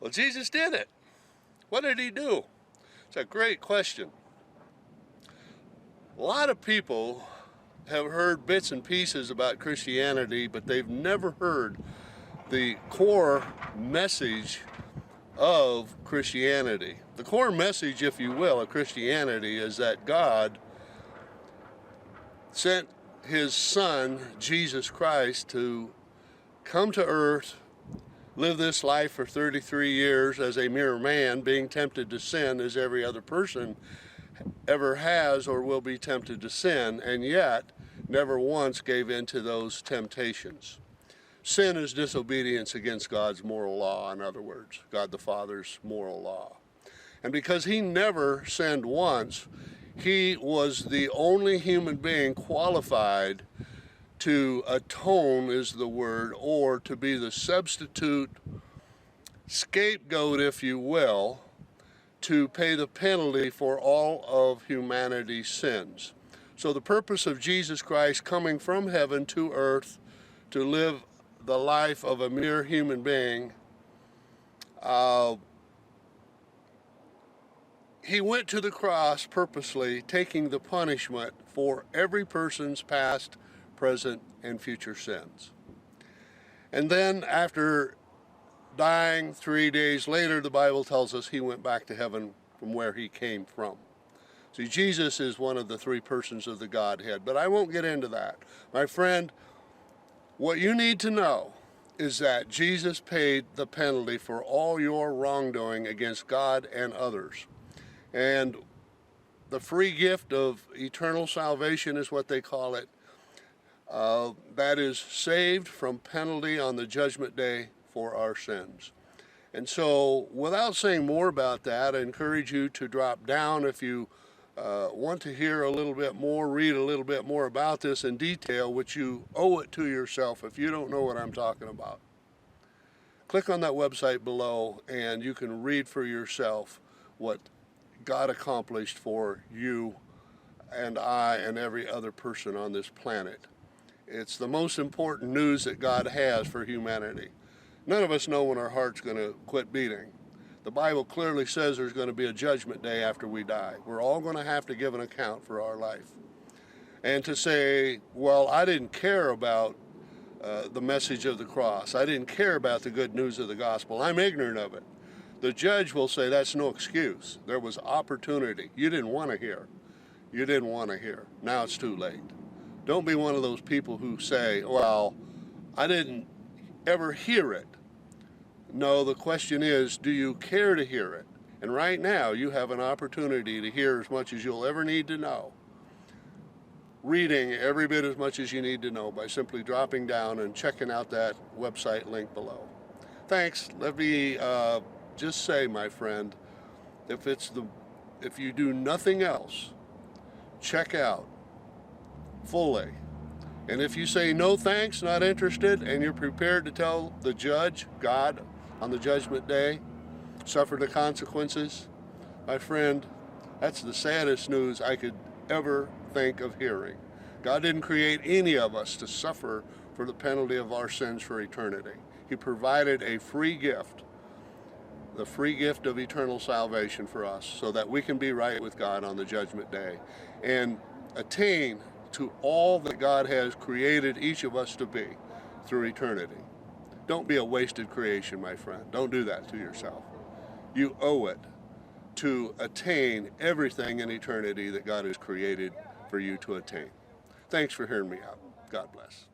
Well, Jesus did it. What did he do? It's a great question. A lot of people have heard bits and pieces about Christianity, but they've never heard the core message of Christianity. The core message, if you will, of Christianity is that God sent his son, Jesus Christ, to come to earth, live this life for 33 years as a mere man, being tempted to sin as every other person ever has or will be tempted to sin, and yet never once gave in to those temptations. Sin is disobedience against God's moral law, in other words, God the Father's moral law. And because he never sinned once, he was the only human being qualified to atone, is the word, or to be the substitute scapegoat, if you will, to pay the penalty for all of humanity's sins. So the purpose of Jesus Christ coming from heaven to earth to live the life of a mere human being, he went to the cross purposely, taking the punishment for every person's past, present, and future sins. And then after dying 3 days later, the Bible tells us he went back to heaven from where he came from. See, Jesus is one of the three persons of the Godhead, but I won't get into that. My friend, what you need to know is that Jesus paid the penalty for all your wrongdoing against God and others. And the free gift of eternal salvation is what they call it. That is saved from penalty on the judgment day for our sins. And so, without saying more about that, I encourage you to drop down if you want to hear a little bit more, read a little bit more about this in detail, which you owe it to yourself if you don't know what I'm talking about. Click on that website below and you can read for yourself what God accomplished for you and I and every other person on this planet. It's the most important news that God has for humanity. None of us know when our heart's going to quit beating. The Bible clearly says there's going to be a judgment day after we die. We're all going to have to give an account for our life. And to say, well, I didn't care about the message of the cross. I didn't care about the good news of the gospel. I'm ignorant of it. The judge will say that's no excuse. There was opportunity. You didn't want to hear. You didn't want to hear. Now it's too late. Don't be one of those people who say, well, I didn't ever hear it. No, the question is, do you care to hear it? And right now, you have an opportunity to hear as much as you'll ever need to know. Reading every bit as much as you need to know by simply dropping down and checking out that website link below. Thanks. Let me just say, my friend, if you do nothing else, check out fully. And if you say no thanks, not interested, and you're prepared to tell the judge, God, on the judgment day, suffer the consequences, my friend, that's the saddest news I could ever think of hearing. God didn't create any of us to suffer for the penalty of our sins for eternity. He provided a free gift, the free gift of eternal salvation for us, so that we can be right with God on the judgment day and attain to all that God has created each of us to be through eternity. Don't be a wasted creation, my friend. Don't do that to yourself. You owe it to attain everything in eternity that God has created for you to attain. Thanks for hearing me out. God bless.